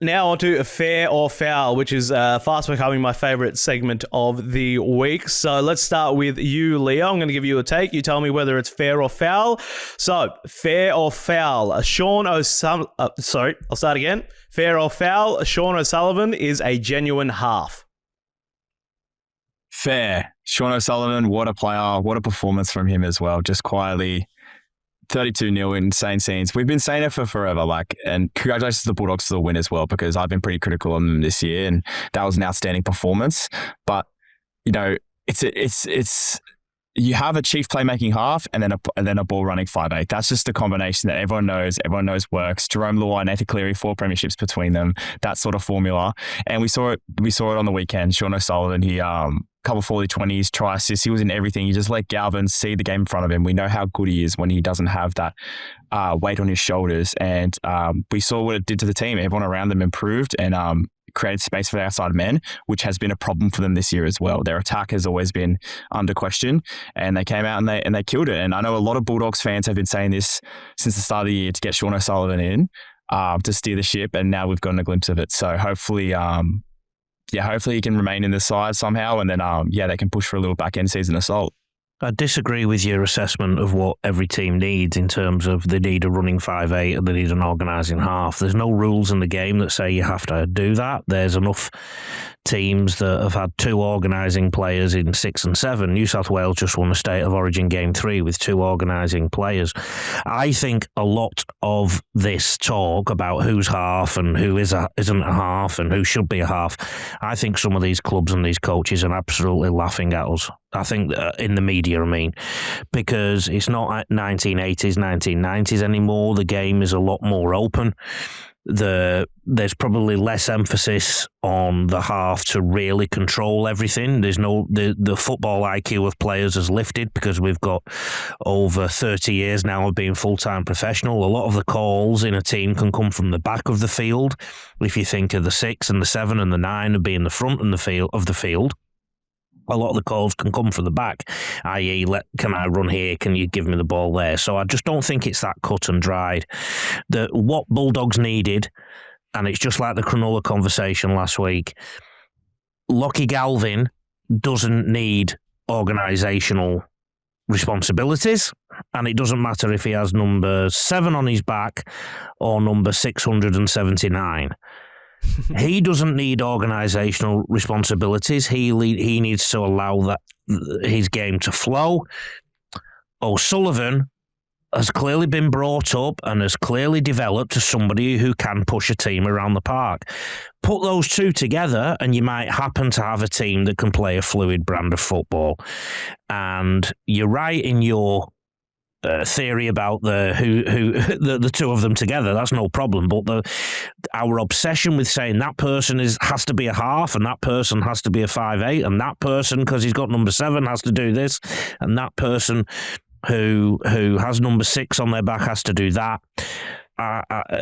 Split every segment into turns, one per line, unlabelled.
Now on to fair or foul, which is fast becoming my favourite segment of the week. So let's start with you, Leo. I'm going to give you a take. You tell me whether it's fair or foul. So, fair or foul? I'll start again. Fair or foul? Sean O'Sullivan is a genuine half.
Fair. Sean O'Sullivan, what a player. What a performance from him as well. Just quietly 32-0 insane scenes. We've been saying it for forever, and congratulations to the Bulldogs for the win as well, because I've been pretty critical on them this year, and that was an outstanding performance. But it's you have a chief playmaking half and then a ball running 5'8". That's just a combination that everyone knows works. Jerome Luai, Nathan Cleary, 4 premierships between them. That sort of formula, and we saw it on the weekend. Sean O'Sullivan, he couple 40-20s, try assists. He was in everything. You just let Galvin see the game in front of him. We know how good he is when he doesn't have that weight on his shoulders. And we saw what it did to the team. Everyone around them improved and created space for the outside men, which has been a problem for them this year as well. Their attack has always been under question, and they came out and they killed it. And I know a lot of Bulldogs fans have been saying this since the start of the year to get Sean O'Sullivan in to steer the ship, and now we've gotten a glimpse of it. So hopefully he can remain in the side somehow, and then they can push for a little back-end season assault.
I disagree with your assessment of what every team needs in terms of they need a running 5'8" and they need an organising half. There's no rules in the game that say you have to do that. There's enough teams that have had 2 organising players in 6 and 7. New South Wales just won a State of Origin Game 3 with 2 organising players. I think a lot of this talk about who's half and who isn't a half and who should be a half, I think some of these clubs and these coaches are absolutely laughing at us. I think in the media, because it's not 1980s, 1990s anymore. The game is a lot more open. There's probably less emphasis on the half to really control everything. There's the football IQ of players has lifted because we've got over 30 years now of being full-time professional. A lot of the calls in a team can come from the back of the field. If you think of the 6 and the 7 and the 9 of being the front and the field. A lot of the calls can come from the back, i.e., can I run here? Can you give me the ball there? So I just don't think it's that cut and dried. What Bulldogs needed, and it's just like the Cronulla conversation last week, Lockie Galvin doesn't need organisational responsibilities, and it doesn't matter if he has number 7 on his back or number 679. He doesn't need organisational responsibilities. He needs to allow his game to flow. O'Sullivan has clearly been brought up and has clearly developed as somebody who can push a team around the park. Put those two together and you might happen to have a team that can play a fluid brand of football. And you're right in your theory about the two of them together. That's no problem. But our obsession with saying that person has to be a half and that person has to be a 5'8", and that person, because he's got number 7, has to do this, and that person who has number 6 on their back has to do that.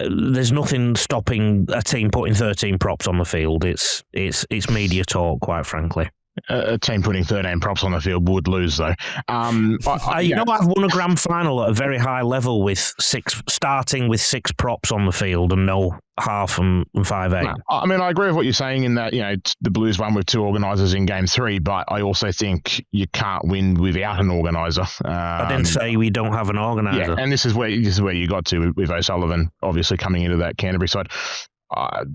There's nothing stopping a team putting 13 props on the field. It's media talk, quite frankly.
A team putting 13 props on the field would lose, though.
I've won a grand final at a very high level with starting with 6 props on the field and no half and 5'8".
No, I agree with what you're saying in that, the Blues won with 2 organisers in Game 3, but I also think you can't win without an organiser.
I didn't say we don't have an organiser.
Yeah, and this is where you got to with O'Sullivan, obviously coming into that Canterbury side.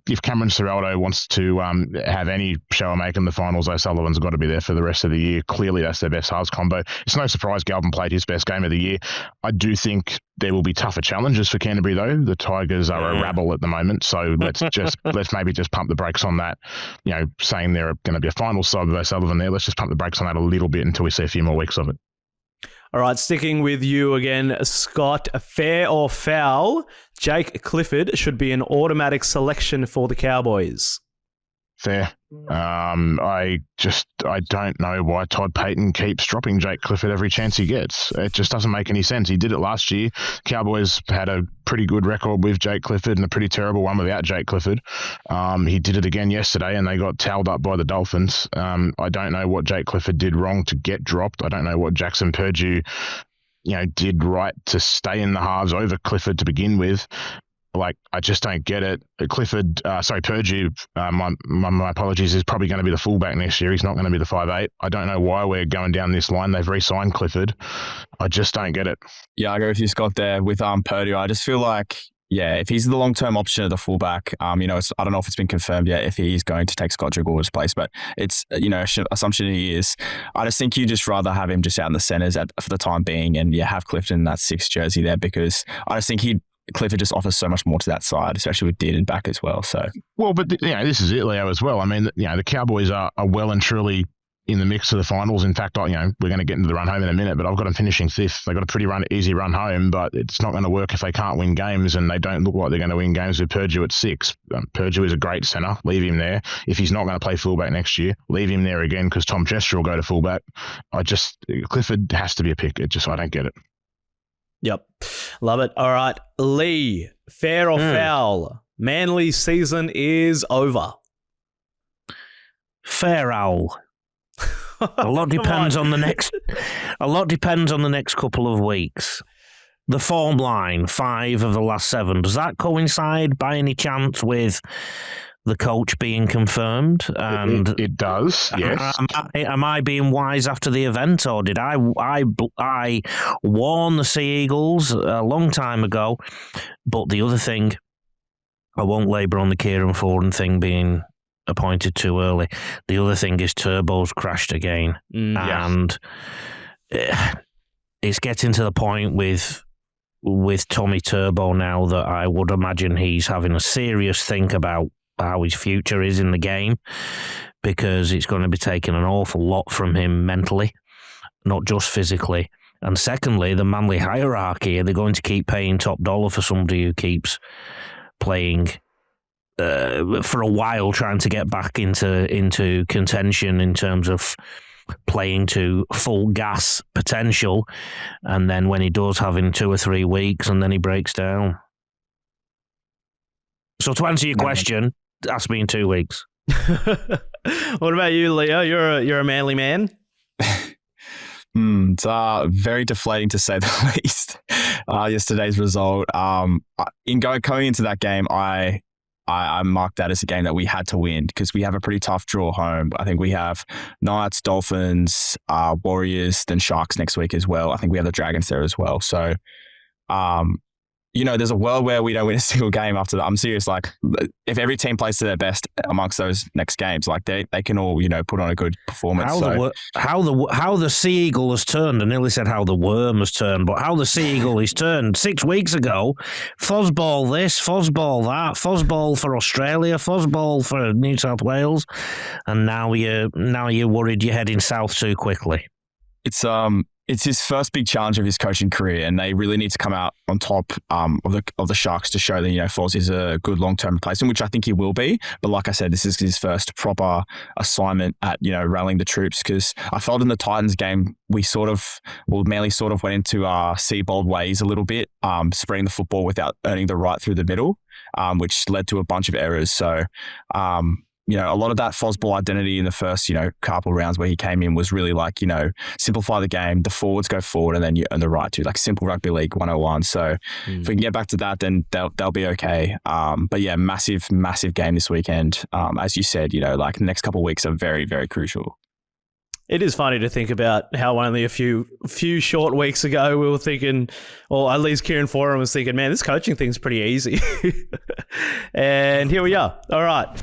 If Cameron Ciraldo wants to have any show making the finals, O'Sullivan's got to be there for the rest of the year. Clearly, that's their best halves combo. It's no surprise Galvin played his best game of the year. I do think there will be tougher challenges for Canterbury, though. The Tigers are a rabble at the moment, so let's maybe just pump the brakes on that. Saying they're going to be a final side with O'Sullivan there, let's just pump the brakes on that a little bit until we see a few more weeks of it.
All right, sticking with you again, Scott. Fair or foul? Jake Clifford should be an automatic selection for the Cowboys.
Fair. I don't know why Todd Payton keeps dropping Jake Clifford every chance he gets. It just doesn't make any sense. He did it last year. Cowboys had a pretty good record with Jake Clifford and a pretty terrible one without Jake Clifford. He did it again yesterday and they got towelled up by the Dolphins. I don't know what Jake Clifford did wrong to get dropped. I don't know what Jackson Purdue did right to stay in the halves over Clifford to begin with. Like, I just don't get it. Purdue, my apologies, is probably going to be the fullback next year. He's not going to be the 5'8". I don't know why we're going down this line. They've re-signed Clifford. I just don't get it.
Yeah, I agree with you, Scott, there with Purdue. I just feel like, yeah, if he's the long-term option of the fullback, I don't know if it's been confirmed yet if he's going to take Scott Dragor's place, but it's, assumption he is. I just think you just rather have him just out in the centres for the time being and, have Clifton in that 6 jersey there, because I just think Clifford just offers so much more to that side, especially with Dearden back as well. So,
well, but this is it, Leo, as well. I mean, the Cowboys are well and truly in the mix of the finals. In fact, we're going to get into the run home in a minute, but I've got them finishing 5th. They've got a pretty easy run home, but it's not going to work if they can't win games, and they don't look like they're going to win games with Purdue at 6. Purdue is a great centre. Leave him there. If he's not going to play fullback next year, leave him there again, because Tom Chester will go to fullback. Clifford has to be a pick. I don't get it.
Yep. Love it. All right. Lee, fair or foul? Manly's season is over.
Fair owl. A lot depends on the next. A lot depends on the next couple of weeks. The form line, 5 of the last 7. Does that coincide by any chance with the coach being confirmed? And
it does. Yes.
Am I being wise after the event, or did I warn the Sea Eagles a long time ago? But the other thing, I won't labour on the Kieran Foran thing being appointed too early. The other thing is Turbo's crashed again, and it's getting to the point with Tommy Turbo now that I would imagine he's having a serious think about how his future is in the game, because it's going to be taking an awful lot from him mentally, not just physically. And secondly, the Manly hierarchy, are they going to keep paying top dollar for somebody who keeps playing for a while, trying to get back into contention in terms of playing to full gas potential, and then when he does, having 2 or 3 weeks and then he breaks down? So to answer your question, ask me in 2 weeks.
What about you, Leo? You're a Manly man.
It's very deflating to say the least. Yesterday's result. Coming into that game, I marked that as a game that we had to win, because we have a pretty tough draw home. I think we have Knights, Dolphins, Warriors, then Sharks next week as well. I think we have the Dragons there as well. So, there's a world where we don't win a single game after that. I'm serious. Like, if every team plays to their best amongst those next games, like they can all, put on a good performance.
How the Sea Eagle has turned, I nearly said how the worm has turned, but how the Sea Eagle has turned 6 weeks ago. Fuzzball this, fuzzball that, fuzzball for Australia, fuzzball for New South Wales, and now you're worried you're heading south too quickly.
It's his first big challenge of his coaching career, and they really need to come out on top of the Sharks to show that Foz is a good long-term replacement, which I think he will be. But like I said, this is his first proper assignment at rallying the troops, because I felt in the Titans game Manly sort of went into Seabold ways a little bit, spreading the football without earning the right through the middle, which led to a bunch of errors. So. A lot of that Fosball identity in the first, couple rounds where he came in was really like, simplify the game, the forwards go forward, and then you earn the right to, like, simple rugby league 101. So if we can get back to that, then they'll be okay. But yeah, massive game this weekend. As you said, the next couple of weeks are very, very crucial.
It is funny to think about how only a few short weeks ago we were thinking, or at least Kieran Foran was thinking, man, this coaching thing's pretty easy. And here we are. All right.